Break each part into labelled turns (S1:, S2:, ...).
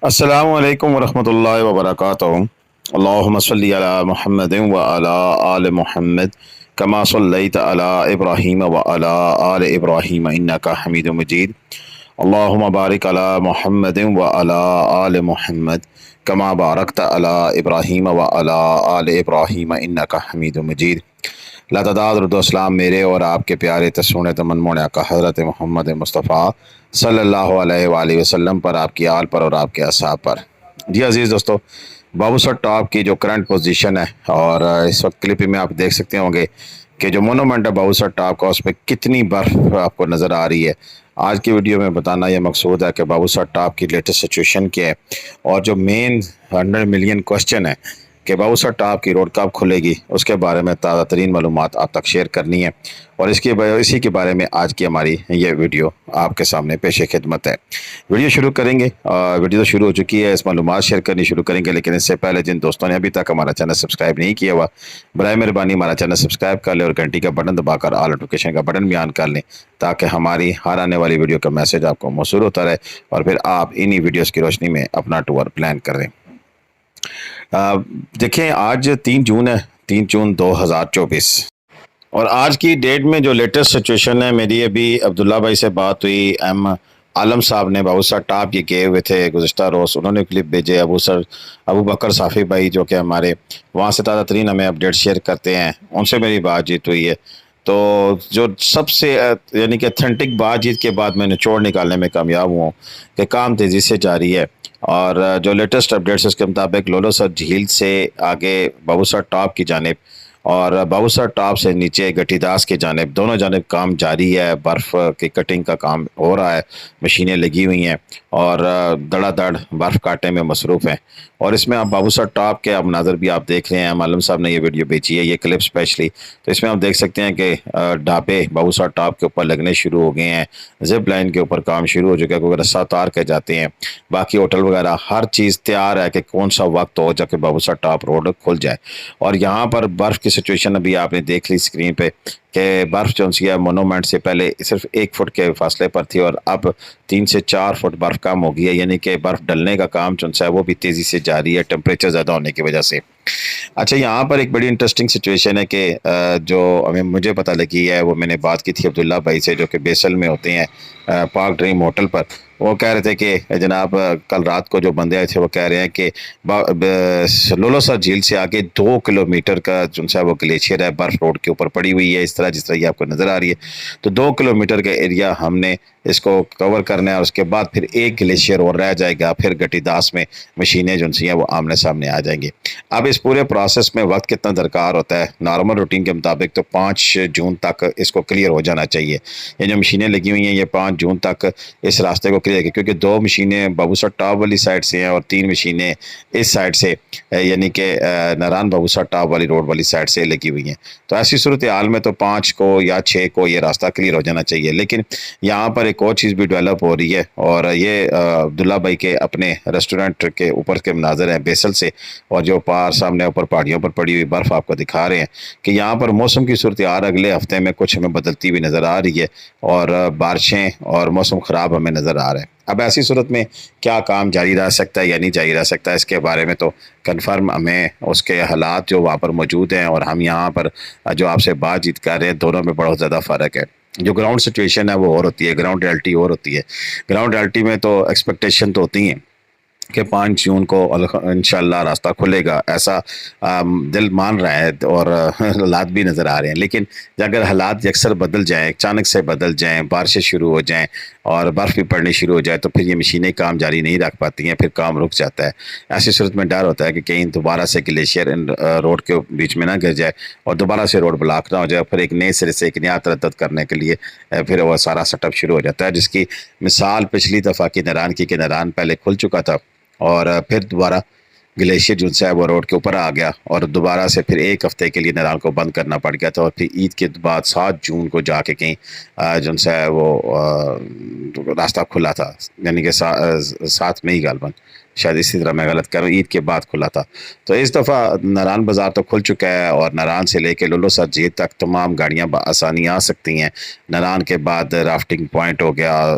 S1: अस्सलामु अलैकुम वरहमतुल्लाहि वबरकातुहू। अल्लाहुम्मा सल्लि अला मुहम्मदिन व अला आलि मुहम्मद कमा सल्लैत अला इब्राहीम व अला आलि इब्राहीम इन्नका हमीदुम मजीद। अल्लाहुम्मा बारिक अला मुहम्मदिन व अला आलि मुहम्मद कमा बारकत अला इब्राहीम व अला आलि इब्राहीम इन्नका हमीदुम मजीद। लातदाद रुदोसलाम मेरे और आपके प्यारे तस्सून तमन्मोन आका हज़रत मोहम्मद मुस्तफ़ा सल्लल्लाहु अलैहि वसल्लम पर, आपकी आल पर और आपके असहाब पर। जी अजीज़ दोस्तों, बाबूसर टॉप की जो करंट पोजीशन है, और इस वक्त क्लिप में आप देख सकते होंगे कि जो मोनूमेंट है बाबूसर टॉप का, उस पर कितनी बर्फ़ आपको नज़र आ रही है। आज की वीडियो में बताना यह मकसूद है कि बाबूसर टॉप की लेटेस्ट सिचुएशन क्या है, और जो मेन 100 मिलियन क्वेश्चन है कि बाबूसर टॉप की रोड कब खुलेगी, उसके बारे में ताज़ा तरीन मालूमात आप तक शेयर करनी है। और इसी के बारे में आज की हमारी ये वीडियो आपके सामने पेश खिदमत है। वीडियो शुरू करेंगे, वीडियो तो शुरू हो चुकी है, इस मालूमात शेयर करनी शुरू करेंगे, लेकिन इससे पहले जिन दोस्तों ने अभी तक हमारा चैनल सब्सक्राइब नहीं किया हुआ, बराए मेहरबानी हमारा चैनल सब्सक्राइब कर लें और घंटी का बटन दबाकर ऑल नोटिफिकेशन का बटन भी ऑन कर लें, ताकि हमारी हर आने वाली वीडियो का मैसेज आपको मौसूल होता रहे और फिर आप इन्हीं वीडियोज़ की रोशनी में अपना टूर प्लान करें। देखें, आज 3 जून है, 3 जून 2024, और आज की डेट में जो लेटेस्ट सिचुएशन है, मेरी अभी अब्दुल्ला भाई से बात हुई। एम आलम साहब ने बाबूसर टॉप ये गए हुए थे गुज़िश्ता रोज़, उन्होंने क्लिप भेजे। अबू बकर साफ़ी भाई जो कि हमारे वहाँ से ताज़ा तरीन हमें अपडेट शेयर करते हैं, उनसे मेरी बातचीत हुई है। तो जो सबसे यानी कि अथेंटिक बातचीत के बाद मैं निचोड़ निकालने में कामयाब हुआ कि काम तेज़ी से जारी है, और जो लेटेस्ट अपडेट्स उसके मुताबिक लोलोसर झील से आगे बाबूसर टॉप की जानिब और बाबूसर टॉप से नीचे गटीदास की जानिब, दोनों जानिब काम जारी है। बर्फ़ की कटिंग का काम हो रहा है, मशीनें लगी हुई हैं और धड़ाधड़ बर्फ़ काटने में मसरूफ़ हैं। और इसमें आप बाबूसर टॉप के अब नाज़र भी आप देख रहे हैं, मालूम साहब ने ये वीडियो भेजी है, ये क्लिप स्पेशली। तो इसमें आप देख सकते हैं कि ढाबे बाबूसर टॉप के ऊपर लगने शुरू हो गए हैं, जिप लाइन के ऊपर काम शुरू हो चुका है, क्योंकि रस्सा उतार के जाते हैं। बाकी होटल वगैरह हर चीज़ तैयार है कि कौन सा वक्त हो जाके बाबूसर टॉप रोड खुल जाए। और यहाँ पर बर्फ़ की सिचुएशन अभी आपने देख ली स्क्रीन पे कि बर्फ़ जो सी है मोनूमेंट से पहले सिर्फ 1 फुट के फासले पर थी, और अब 3 से 4 फुट बर्फ़ कम हो गई है, यानी कि बर्फ़ डलने का काम जो है वो भी तेज़ी से जारी है, टेम्परेचर ज़्यादा होने की वजह से। अच्छा, यहाँ पर एक बड़ी इंटरेस्टिंग सिचुएशन है कि जो मुझे पता लगी है, वो मैंने बात की थी अब्दुल्ला भाई से जो कि बेसल में होते हैं पार्क ड्रीम होटल पर। वो कह रहे थे कि जनाब कल रात को जो बंदे आए थे वो कह रहे हैं कि लोलोसर झील से आगे 2 किलोमीटर का जो है वो ग्लेशियर है, बर्फ़ रोड के ऊपर पड़ी हुई है, इस तरह जिस तरह ये आपको नज़र आ रही है। तो 2 किलोमीटर का एरिया हमने इसको कवर करना है, और उसके बाद फिर 1 ग्लेशियर और रह जाएगा, फिर गटीदास में मशीनें जो सी हैं वो आमने सामने आ जाएंगी। अब इस पूरे प्रोसेस में वक्त कितना दरकार होता है, नॉर्मल रूटीन के मुताबिक तो 5 जून तक इसको क्लियर हो जाना चाहिए। ये जो मशीनें लगी हुई हैं ये 5 जून तक इस रास्ते को क्लियर की, क्योंकि 2 मशीनें बाबूसर टॉप वाली साइड से हैं और 3 मशीनें इस साइड से यानी कि नारायण बाबूसर टॉप वाली रोड वाली साइड से लगी हुई हैं। तो ऐसी सूरत हाल में तो 5 को या 6 को ये रास्ता क्लियर हो जाना चाहिए। लेकिन यहाँ पर एक और चीज़ भी डेवलप हो रही है, और ये अब्दुल्ला भाई के अपने रेस्टोरेंट के ऊपर के मनाजर हैं बेसल से, और जो पार सामने ऊपर पहाड़ियों पर पड़ी हुई बर्फ़ आपको दिखा रहे हैं कि यहाँ पर मौसम की सूरत हाल अगले हफ्ते में कुछ हमें बदलती हुई नज़र आ रही है, और बारिशें और मौसम ख़राब हमें नज़र आ रहा है। अब ऐसी सूरत में क्या काम जारी रह सकता है या नहीं जारी रह सकता है, इसके बारे में तो कन्फर्म हमें उसके हालात जो वहाँ पर मौजूद हैं और हम यहाँ पर जो आपसे बातचीत कर रहे हैं, दोनों में बहुत ज़्यादा फ़र्क है। जो ग्राउंड सिचुएशन है वो और होती है, ग्राउंड रियलिटी और होती है। ग्राउंड रियलिटी में तो एक्सपेक्टेशन तो होती हैं कि 5 जून को इंशाल्लाह रास्ता खुलेगा, ऐसा दिल मान रहा है और हालात भी नज़र आ रहे हैं। लेकिन अगर हालात अक्सर बदल जाएँ, अचानक से बदल जाएँ, बारिशें शुरू हो जाएँ और बर्फ़ भी पड़नी शुरू हो जाए, तो फिर ये मशीनें काम जारी नहीं रख पाती हैं, फिर काम रुक जाता है। ऐसी सूरत में डर होता है कि कहीं दोबारा से ग्लेशियर इन रोड के बीच में ना गिर जाए और दोबारा से रोड ब्लॉक ना हो जाए, फिर एक नए सिरे से एक नया तरद्दुद करने के लिए फिर वो सारा सेटअप शुरू हो जाता है, जिसकी मिसाल पिछली दफ़ा की नारायण की कि नारायण पहले खुल चुका था और फिर दोबारा ग्लेशियर जो है वो रोड के ऊपर आ गया, और दोबारा से फिर 1 हफ्ते के लिए नारायण को बंद करना पड़ गया था, और फिर ईद के बाद 7 जून को जाके कहीं जो है वो रास्ता खुला था, यानी कि 7 मई गालबन شاید اسی طرح میں غلط کر رہا ہوں، عید کے بعد کھلا تھا۔ تو اس دفعہ ناران بازار تو کھل چکا ہے، اور ناران سے لے کے لولو سر جھیل تک تمام گاڑیاں بآسانی آ سکتی ہیں۔ ناران کے بعد رافٹنگ پوائنٹ ہو گیا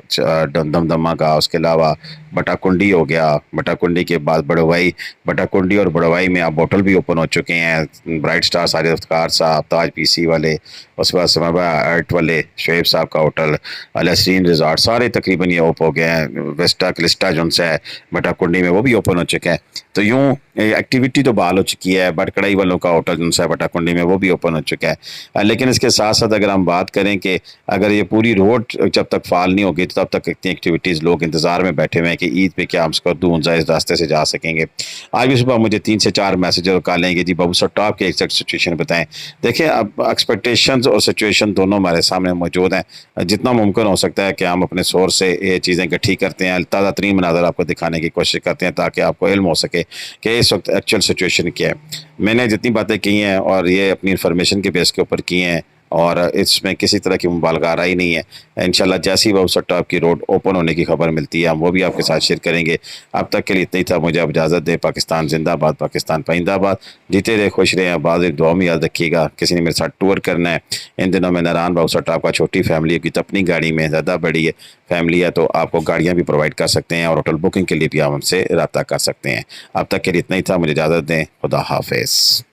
S1: دمدمہ کا، اس کے علاوہ بٹا کنڈی ہو گیا، بٹا کنڈی کے بعد بڑوائی، بٹا کنڈی اور بڑوائی میں اب ہوٹل بھی اوپن ہو چکے ہیں، برائٹ سٹار ساجد افتخار صاحب، تاج پی سی والے، اس کے بعد سمبا آرٹ والے، شعیب صاحب کا ہوٹل، الحسین ریزارٹ، سارے تقریباً یہ اوپ ہو گئے ہیں۔ ویسٹا کلسٹا جو ہے بٹا کنڈی میں وہ بھی اوپن ہو چکے ہیں۔ تو یوں ایکٹیویٹی تو بحال ہو چکی ہے۔ بٹ کڑائی والوں کا ہوٹل جو ہے بٹا کنڈی میں وہ بھی اوپن ہو چکا ہے۔ لیکن اس کے ساتھ ساتھ اگر ہم بات کریں کہ اگر یہ پوری روڈ جب تک فعال نہیں ہوگی تو تب تک اتنی ایکٹیویٹیز لوگ انتظار میں بیٹھے ہوئے ہیں کہ عید پہ کیا ہم اسکردو ہنزا اس راستے سے جا سکیں گے۔ آج بھی صبح مجھے 3 سے 4 میسیج اور کالیں گے جی بابو سر ٹاپ کے ایگزیکٹ سچویشن بتائیں۔ دیکھیں اب ایکسپیکٹیشنز اور سچویشن دونوں ہمارے سامنے موجود ہیں۔ جتنا ممکن ہو سکتا ہے کہ ہم اپنے سورس سے یہ چیزیں اکٹھی کرتے ہیں، تازہ ترین مناظر آپ کو دکھانے کی کوشش کرتے ہیں تاکہ آپ کو علم ہو سکے کہ اس وقت ایکچوئل سچویشن کیا ہے۔ میں نے جتنی باتیں کی ہیں اور یہ اپنی انفارمیشن کے بیس کے اوپر کی ہیں، اور اس میں کسی طرح کی مبالغہ آرائی نہیں ہے۔ انشاءاللہ جیسی بابو سر ٹاپ کی روڈ اوپن ہونے کی خبر ملتی ہے ہم وہ بھی آپ کے ساتھ شیئر کریں گے۔ اب تک کے لیے اتنا ہی تھا، مجھے اب اجازت دیں۔ پاکستان زندہ باد، پاکستان پائندہ باد، جیتے رہے خوش رہے، آباد ایک دعا میں یاد رکھیے گا۔ کسی نے میرے ساتھ ٹور کرنا ہے ان دنوں میں ناران بابو سر ٹاپ کا، چھوٹی فیملی کی تو اپنی گاڑی میں، زیادہ بڑی ہے فیملی ہے تو آپ کو گاڑیاں بھی پرووائڈ کر سکتے ہیں، اور ہوٹل بکنگ کے لیے بھی آپ ہم سے رابطہ کر سکتے ہیں۔ اب تک کے لیے اتنا ہی تھا، مجھے اجازت دیں۔ خدا حافظ۔